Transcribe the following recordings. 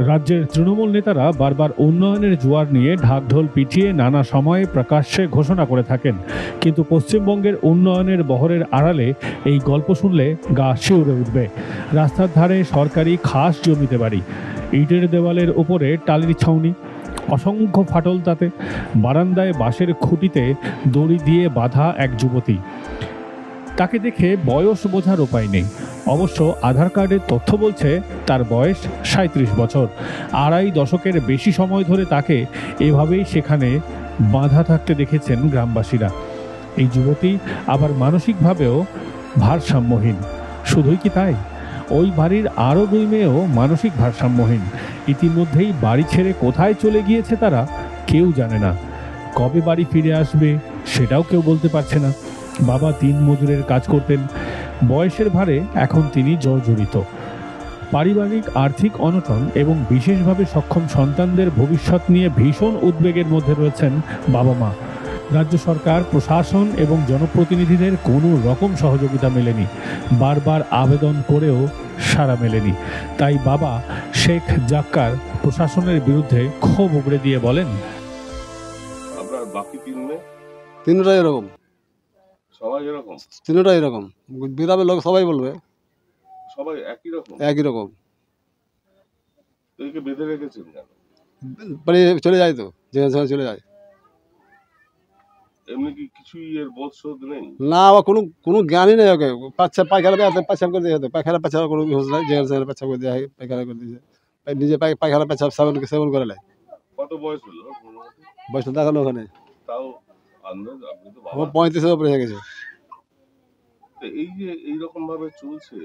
রাজ্যের তৃণমূল নেতারা বারবার উন্নয়নের জোয়ার নিয়ে ঢাকঢোল পিটিয়ে নানা সময়ে প্রকাশ্যে ঘোষণা করে থাকেন, কিন্তু পশ্চিমবঙ্গের উন্নয়নের বহরের আড়ালে এই গল্প শুনলে গা শিউরে উঠবে। রাস্তার ধারে সরকারি খাস জমিতে বাড়ি, ইটের দেওয়ালের উপরে টালির ছাউনি, অসংখ্য ফাটল তাতে, বারান্দায় বাঁশের খুঁটিতে দড়ি দিয়ে বাঁধা এক যুবতী। তাকে দেখে বয়স বোঝার উপায় নেই। অবশ্য আধার কার্ডের তথ্য বলছে তার বয়স 37 বছর। আড়াই দশকের বেশি সময় ধরে তাকে এভাবেই সেখানে বাঁধা থাকতে দেখেছেন গ্রামবাসীরা। এই যুবতী আবার মানসিকভাবেও ভারসাম্যহীন। শুধুই কি তাই, ওই বাড়ির আরও 2 মেয়েও মানসিক ভারসাম্যহীন। ইতিমধ্যেই বাড়ি ছেড়ে কোথায় চলে গিয়েছে তারা কেউ জানে না। কবে বাড়ি ফিরে আসবে সেটাও কেউ বলতে পারছে না। বাবা দিন মজুরের কাজ করতেন, বয়সের ভারে এখন তিনি জর্জরিত। পারিবারিক আর্থিক অনটন এবং বিশেষভাবে সক্ষম সন্তানদের ভবিষ্যৎ নিয়ে ভীষণ উদ্বেগের মধ্যে রয়েছেন বাবা মা। রাজ্য সরকার, প্রশাসন এবং জনপ্রতিনিধিদের কোনো রকম সহযোগিতা মেলেনি। বারবার আবেদন করেও সাড়া মেলেনি। তাই বাবা শেখ জাক্কার প্রশাসনের বিরুদ্ধে ক্ষোভ উগড়ে দিয়ে বলেন, আপনার বাকি 3 মেয়ে তিনটাই এরকম, সবাই এরকম? তিনটাই এরকম। গ্রামের লোক সবাই বলবে সবাই একই রকম? একই রকম। একে বেঁধে রেখেছেন কেন? বাড়ি চলে যায় তো, যেখানে সেখানে চলে যায়। এমনি কি কিছুই এর বোধ শোধ নেই? না, আবার কোনো জ্ঞানই নেই ওকে। পায়খানা পেছাব করে দিয়ে পায়খানা পেছাব কোনো হুঁশ নাই, যেখানে সেখানে পেছাব করে দেওয়া হয়, পায়খানা করে দিয়েছে। নিজে পায়খানা পেছাব সেবন করে নেয়। কত বয়স হলো? বয়স দেখানো ওখানে তাও আন্দাজ আপনি তো বাবা। আমার 35-এর উপরে হয়ে গেছে। এই যে এইরকম ভাবে চলছে,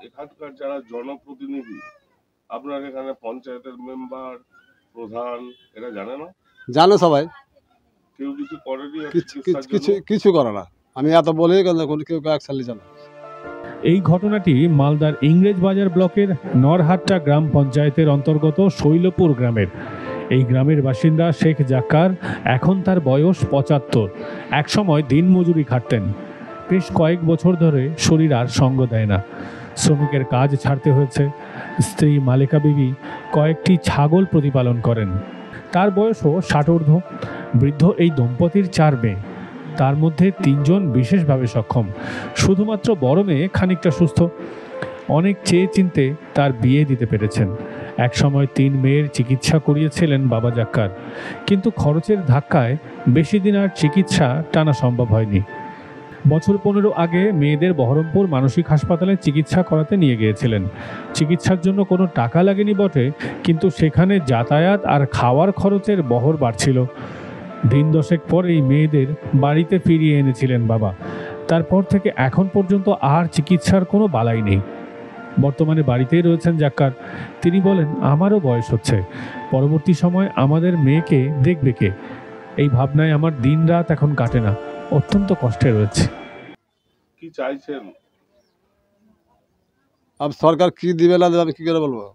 এখানকার যারা জনপ্রতিনিধি, আপনার এখানে পঞ্চায়েতের মেম্বার, প্রধান, এরা জানে না? জানে সবাই, কেউ কিছু করেনি? কিছু করে না। আমি এত বলি কেউ অ্যাকশন নিচ্ছে না। এই ঘটনাটি মালদার ইংরেজবাজার ব্লকের নরহাট্টা গ্রাম পঞ্চায়েতের অন্তর্গত শৈলপুর গ্রামের। এই গ্রামের বাসিন্দা শেখ জাক্কার, এখন তার বয়স 75। একসময় দিনমজুরি খাটতেন। বেশ কয়েক বছর ধরে শরীর আর সঙ্গ দেয় না। শ্রমিকের কাজ ছাড়তে হয়েছে। স্ত্রী মালেকা বিবি কয়েকটি ছাগল প্রতিপালন করেন। তার বয়সও 60 ঊর্ধ্ব। বৃদ্ধ এই দম্পতির 4 মেয়ে, তার মধ্যে 3 জন বিশেষভাবে সক্ষম। শুধুমাত্র বড় মেয়ে খানিকটা সুস্থ। অনেক চেয়ে চিনতে তার বিয়ে দিতে পেরেছেন। একসময় 3 মেয়ের চিকিৎসা করিয়েছিলেন বাবা জাক্কার, কিন্তু খরচের ধাক্কায় বেশি দিন আর চিকিৎসা টানা সম্ভব হয়নি। বছর 15 আগে মেয়েদের বহরমপুর মানসিক হাসপাতালে চিকিৎসা করাতে নিয়ে গিয়েছিলেন। চিকিৎসার জন্য কোনো টাকা লাগেনি বটে, কিন্তু সেখানে যাতায়াত আর খাওয়ার খরচের বহর বাড়ছিল। দিন 10 পরেই মেয়েদের বাড়িতে ফিরিয়ে এনেছিলেন বাবা। তারপর থেকে এখন পর্যন্ত আর চিকিৎসার কোনো বালাই নেই। বর্তমানে বাড়িতেই রয়েছেন জাক্কার। তিনি বলেন, আমারও বয়স হচ্ছে, পরবর্তী সময় আমাদের মেয়েকে দেখবে কে, এই ভাবনায় আমার দিন রাত এখন কাটে না। অত্যন্ত কষ্টে রয়েছে। কি চাইছেন? अब সরকার কি দিবে না দেবে আমি কি করে বলবো?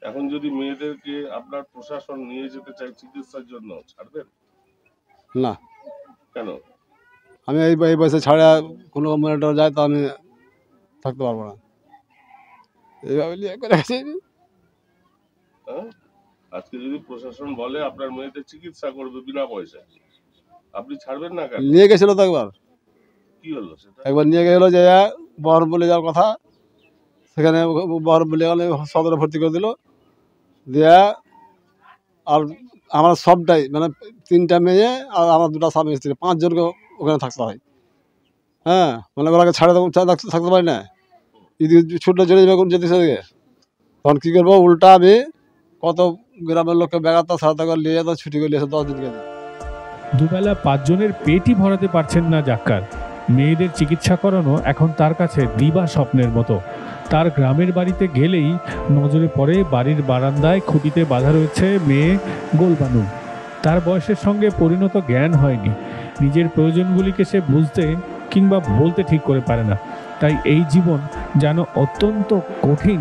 এখন যদি মেয়েদেরকে আপনার প্রশাসন নিয়ে যেতে চায় চিকিৎসার জন্য, ছাড়বেন? না। কেন? আমি এই বয়সে ছাড়া কোনো কোম্পানিটা যায় তো আমি থাকতে পারবো না। এইভাবে নিয়ে করে আছে। আজকে যদি প্রশাসন বলে আপনার মেয়েদের চিকিৎসা করবে বিনা পয়সায়, আপনি ছাড়বেন না কেন? নিয়ে গেছিল তো একবার। কি হলো সেটা? একবার নিয়ে গেল যে বহরমপুর যাওয়ার কথা, সেখানে বহরমপুর গেলে সদরে ভর্তি করে দিল। দেয়া আর আমরা সবটাই মানে 3টা মেয়ে আর আমার 2টা স্বামী স্ত্রী, 5 জনকে ওখানে থাকতে হয়। হ্যাঁ, মানে ওরাকে থাকতে পারি না। ছুটলে চলে যাবে কোন যেতে সেদিকে, তখন কী করবো? উল্টা আমি কত গ্রামের লোককে বেগাতা সাহায্য করে নিয়ে যেত, ছুটি করে নিয়ে 10 দিনকে। দুবেলা 5 জনের পেটই ভরাতে পারছেন না জাক্কার। মেয়েদের চিকিৎসা করানো এখন তার কাছে দিবা স্বপ্নের মতো। তার গ্রামের বাড়িতে গেলেই নজরে পড়ে বাড়ির বারান্দায় খুঁটিতে বাঁধা রয়েছে মেয়ে গোলবানু। তার বয়সের সঙ্গে পরিণত জ্ঞান হয়নি। নিজের প্রয়োজনগুলিকে সে বুঝতে কিংবা বলতে ঠিক করে পারে না। তাই এই জীবন যেন অত্যন্ত কঠিন,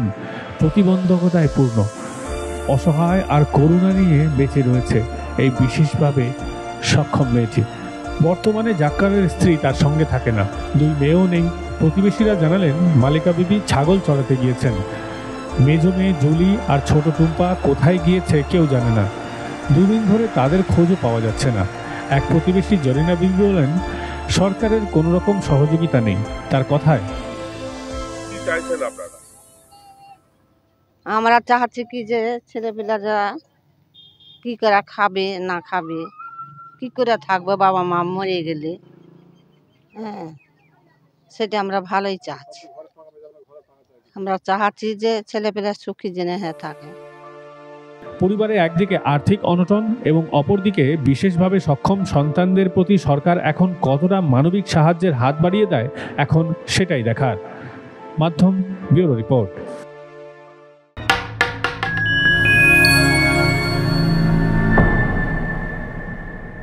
প্রতিবন্ধকতায় পূর্ণ। অসহায় আর করুণা নিয়ে বেঁচে রয়েছে এই বিশেষভাবে সক্ষম মেয়েটি। বর্তমানে জাক্কারের স্ত্রী তার সঙ্গে থাকে না, 2 মেয়েও নেই। প্রতিবেশীরা জানালেন মালেকা বিবি ছাগল চড়াতে গিয়েছেন। মেজো মেয়ে জুলি আর ছোট টুম্পা কোথায় গিয়েছে কেউ জানে না। দুদিন ধরে তাদের খোঁজও পাওয়া যাচ্ছে না। এক প্রতিবেশী জরিনা বিবি বলেন, সরকারের কোনো রকম সহযোগিতা নেই। তার কথায়, কি চাইছেন আপনারা? আমরা চাচ্ছি কি যে ছেলেপিলারা কি করে খাবে না খাবে, কি করে থাকবে বাবা মা মরে গেলে। হ্যাঁ, সেটা আমরা ভালোই চাচ্ছি। আমরা চাচ্ছি যে ছেলেপেলা সুখী জেনে থাকে। পরিবারে একদিকে আর্থিক অনটন এবং অপরদিকে বিশেষভাবে সক্ষম সন্তানদের প্রতি সরকার এখন কতটা মানবিক সাহায্যের হাত বাড়িয়ে দেয়, এখন সেটাই দেখার। মাধ্যম ব্যুরো রিপোর্ট।